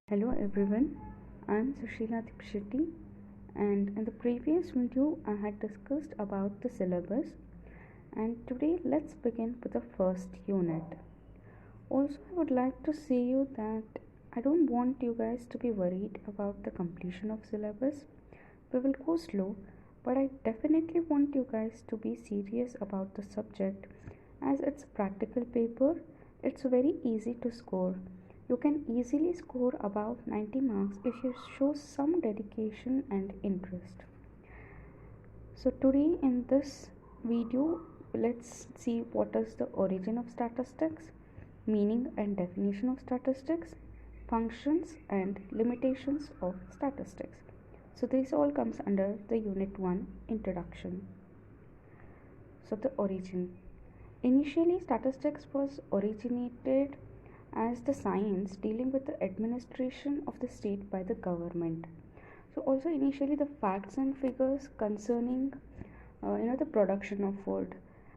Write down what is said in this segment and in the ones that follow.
Hello everyone, I'm Sushila Dipshetty, and in the previous video I had discussed about the syllabus, and today let's begin with the first unit. Also, I would like to say you that I don't want you guys to be worried about the completion of syllabus. We will go slow, but I definitely want you guys to be serious about the subject as it's a practical paper. It's very easy to score. You can easily score above 90 marks if you show some dedication and interest. So today in this video, let's see what is the origin of statistics, meaning and definition of statistics, functions and limitations of statistics. So this all comes under the unit 1 introduction. So the origin. Initially, statistics was originated as the science dealing with the administration of the state by the government. So also initially the facts and figures concerning the production of food,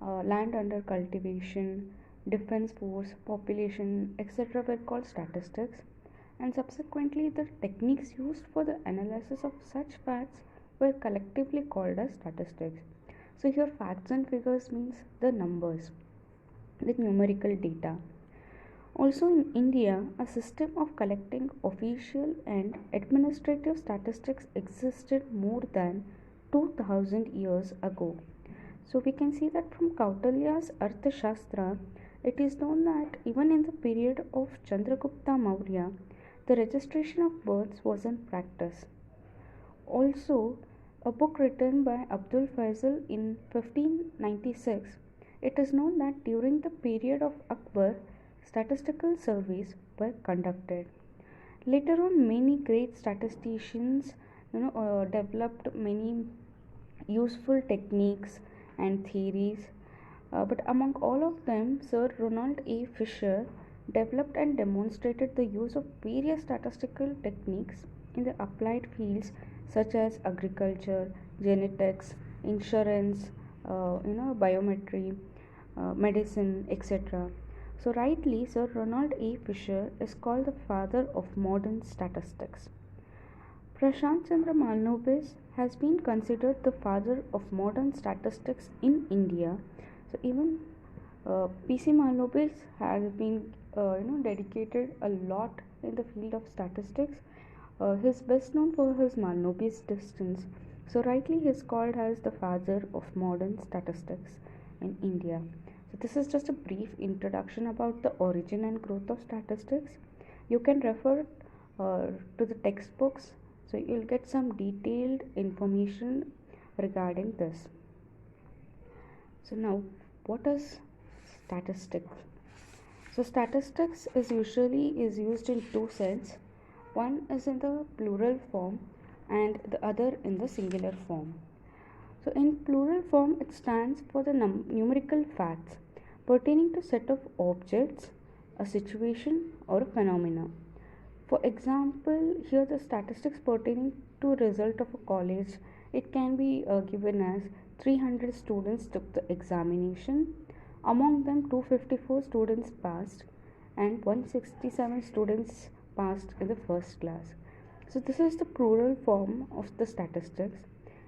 land under cultivation, defense force, population, etc. were called statistics, and subsequently the techniques used for the analysis of such facts were collectively called as statistics. So here facts and figures means the numbers, the numerical data. Also in India, a system of collecting official and administrative statistics existed more than 2000 years ago. So we can see that from Kautilya's Arthashastra, it is known that even in the period of Chandragupta Maurya, the registration of births was in practice. Also, a book written by Abdul Faisal in 1596, it is known that during the period of Akbar, statistical surveys were conducted. Later on, many great statisticians developed many useful techniques and theories, but among all of them, Sir Ronald A. Fisher developed and demonstrated the use of various statistical techniques in the applied fields such as agriculture, genetics, insurance, biometry, medicine, etc. So, rightly, Sir Ronald A. Fisher is called the father of modern statistics. Prashant Chandra Malnobis has been considered the father of modern statistics in India. So, even P.C. Malnobis has been dedicated a lot in the field of statistics. He's best known for his Malnobis distance. So, rightly, he is called as the father of modern statistics in India. So this is just a brief introduction about the origin and growth of statistics. You can refer to the textbooks, so you'll get some detailed information regarding this. So now, what is statistics? So statistics is used in two sense. One is in the plural form and the other in the singular form. So in plural form, it stands for the numerical facts pertaining to set of objects, a situation or a phenomena. For example, here the statistics pertaining to result of a college, it can be given as 300 students took the examination. Among them, 254 students passed and 167 students passed in the first class. So this is the plural form of the statistics.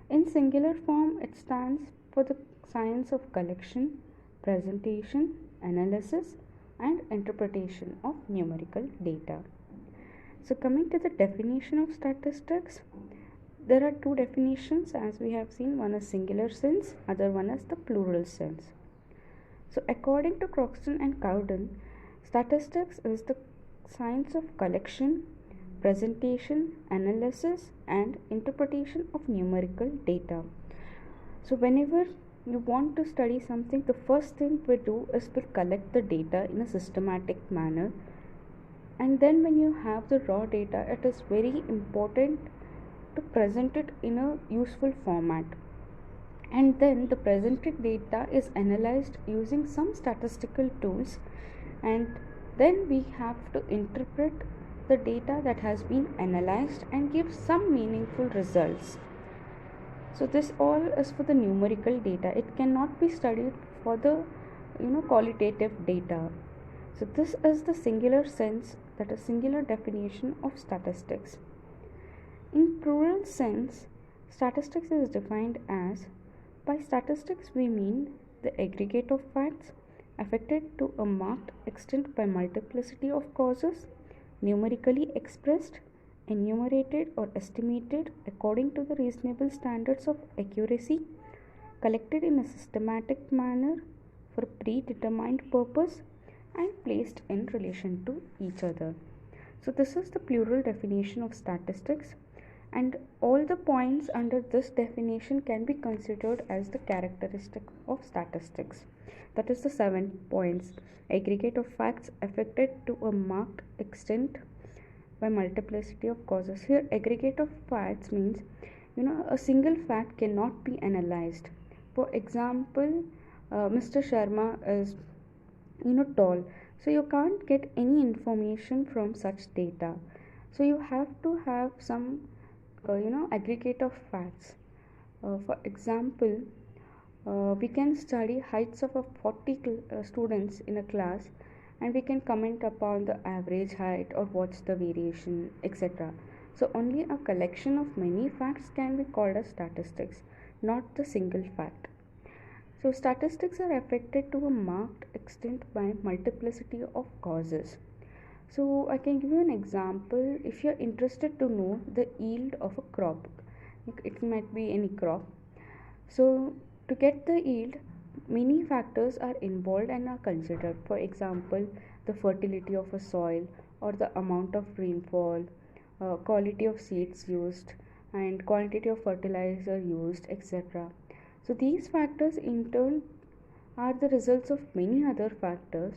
In singular form, it stands for the science of collection, presentation, analysis, and interpretation of numerical data. So, coming to the definition of statistics, there are two definitions as we have seen. One is singular sense, other one is the plural sense. So, according to Croxton and Cowden, statistics is the science of collection, presentation, analysis, and interpretation of numerical data. So whenever you want to study something, the first thing we do is we collect the data in a systematic manner, and then when you have the raw data, it is very important to present it in a useful format, and then the presented data is analyzed using some statistical tools, and then we have to interpret the data that has been analyzed and give some meaningful results. So this all is for the numerical data. It cannot be studied for the qualitative data. So this is the singular sense that is singular definition of statistics. In plural sense, statistics is defined as, by statistics we mean the aggregate of facts affected to a marked extent by multiplicity of causes, numerically expressed, enumerated or estimated according to the reasonable standards of accuracy, collected in a systematic manner for predetermined purpose, and placed in relation to each other. So this is the plural definition of statistics, and all the points under this definition can be considered as the characteristic of statistics. That is the 7 points: aggregate of facts affected to a marked extent by multiplicity of causes. Here aggregate of facts means, a single fact cannot be analyzed. For example, Mr. Sharma is tall, so you can't get any information from such data. So you have to have some aggregate of facts. For example, we can study heights of a 40 students in a class, and we can comment upon the average height or what's the variation, etc. So only a collection of many facts can be called as statistics, not the single fact. So statistics are affected to a marked extent by multiplicity of causes. So I can give you an example. If you're interested to know the yield of a crop, it might be any crop. So to get the yield, many factors are involved and are considered. For example, the fertility of a soil or the amount of rainfall, quality of seeds used, and quantity of fertilizer used, etc. So these factors in turn are the results of many other factors.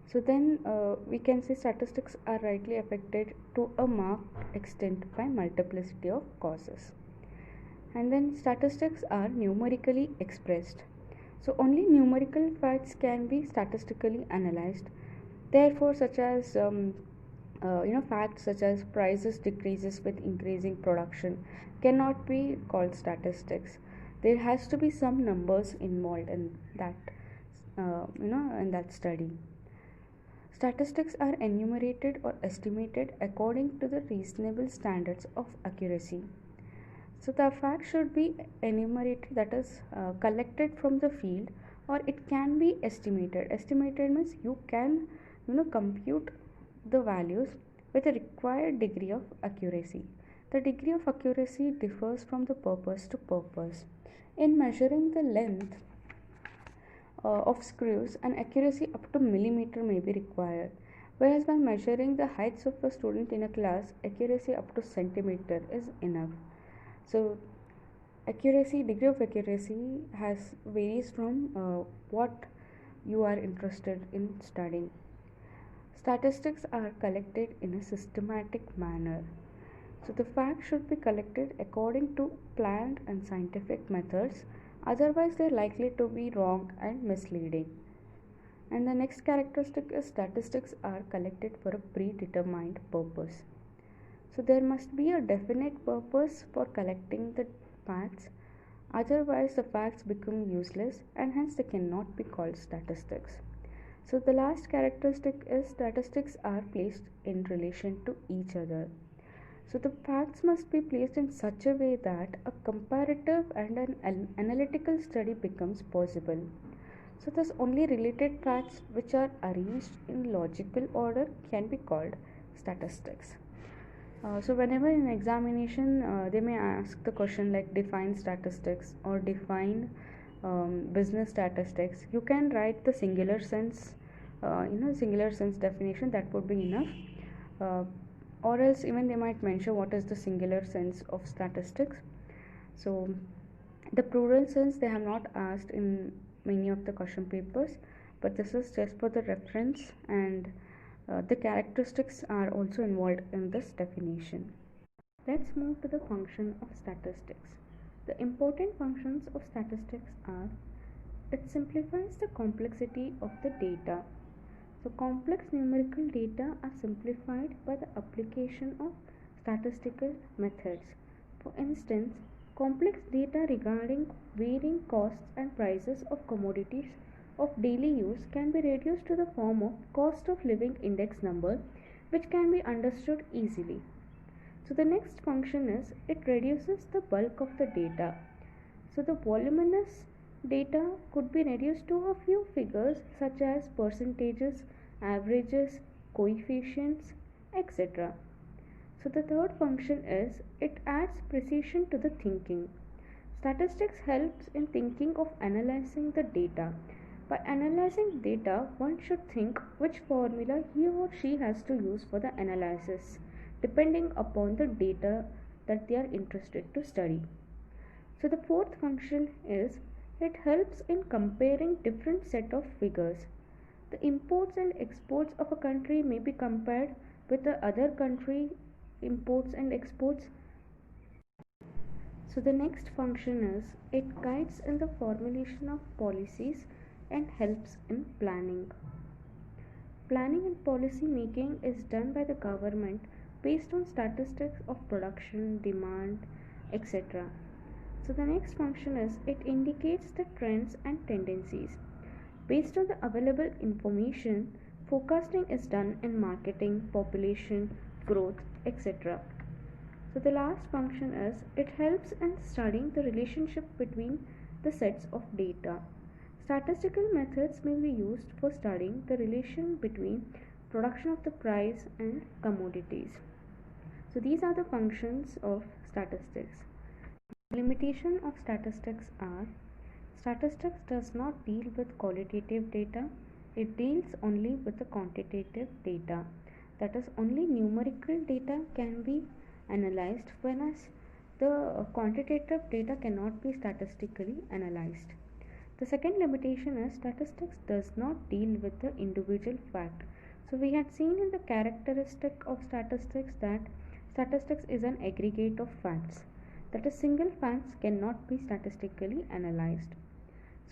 So then we can say statistics are rightly affected to a marked extent by multiplicity of causes. And then statistics are numerically expressed. So only numerical facts can be statistically analyzed. Therefore, such as facts such as prices decreases with increasing production cannot be called statistics. There has to be some numbers involved in that, in that study. Statistics are enumerated or estimated according to the reasonable standards of accuracy. So the fact should be enumerated, that is collected from the field, or it can be estimated. Estimated means you can compute the values with a required degree of accuracy. The degree of accuracy differs from the purpose to purpose. In measuring the length of screws, an accuracy up to millimeter may be required, whereas by measuring the heights of a student in a class, accuracy up to centimeter is enough. So degree of accuracy varies from what you are interested in studying. Statistics are collected in a systematic manner. So the facts should be collected according to planned and scientific methods, otherwise they are likely to be wrong and misleading. And the next characteristic is statistics are collected for a predetermined purpose. So there must be a definite purpose for collecting the facts, otherwise the facts become useless and hence they cannot be called statistics. So the last characteristic is statistics are placed in relation to each other. So the facts must be placed in such a way that a comparative and an analytical study becomes possible. So thus only related facts which are arranged in logical order can be called statistics. So whenever in examination they may ask the question like define statistics or define business statistics, you can write the singular sense definition, that would be enough. Or else even they might mention what is the singular sense of statistics. So the plural sense they have not asked in many of the question papers, but this is just for the reference, and the characteristics are also involved in this definition. Let's move to the function of statistics. The important functions of statistics are: it simplifies the complexity of the data. So complex numerical data are simplified by the application of statistical methods. For instance, complex data regarding varying costs and prices of commodities of daily use can be reduced to the form of cost of living index number, which can be understood easily. So the next function is it reduces the bulk of the data. So the voluminous data could be reduced to a few figures such as percentages, averages, coefficients, etc. So the third function is it adds precision to the thinking. Statistics helps in thinking of analyzing the data. By analyzing data, one should think which formula he or she has to use for the analysis, depending upon the data that they are interested to study. So the fourth function is it helps in comparing different set of figures. The imports and exports of a country may be compared with the other country imports and exports. So the next function is it guides in the formulation of policies and helps in planning. Planning and policy making is done by the government based on statistics of production, demand, etc. So the next function is it indicates the trends and tendencies. Based on the available information, forecasting is done in marketing, population, growth, etc. So the last function is it helps in studying the relationship between the sets of data. Statistical methods may be used for studying the relation between production of the price and commodities. So these are the functions of statistics. Limitation of statistics are statistics does not deal with qualitative data, it deals only with the quantitative data. That is, only numerical data can be analyzed, whereas the quantitative data cannot be statistically analyzed. The second limitation is statistics does not deal with the individual fact. So we had seen in the characteristic of statistics that statistics is an aggregate of facts. That is, single facts cannot be statistically analyzed.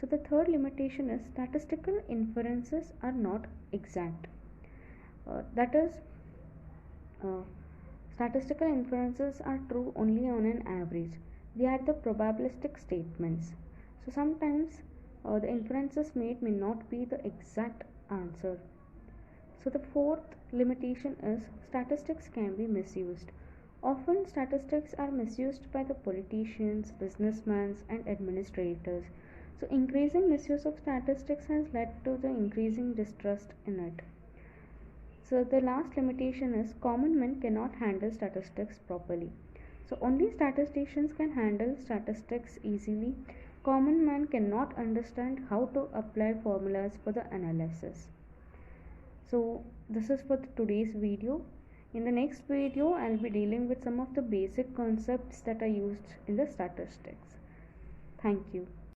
So the third limitation is statistical inferences are not exact. That is, statistical inferences are true only on an average. They are the probabilistic statements. So sometimes the inferences made may not be the exact answer. So the fourth limitation is statistics can be misused. Often statistics are misused by the politicians, businessmen and administrators. So increasing misuse of statistics has led to the increasing distrust in it. So the last limitation is common men cannot handle statistics properly. So only statisticians can handle statistics easily. Common man cannot understand how to apply formulas for the analysis. So this is for today's video. In the next video, I'll be dealing with some of the basic concepts that are used in the statistics. Thank you.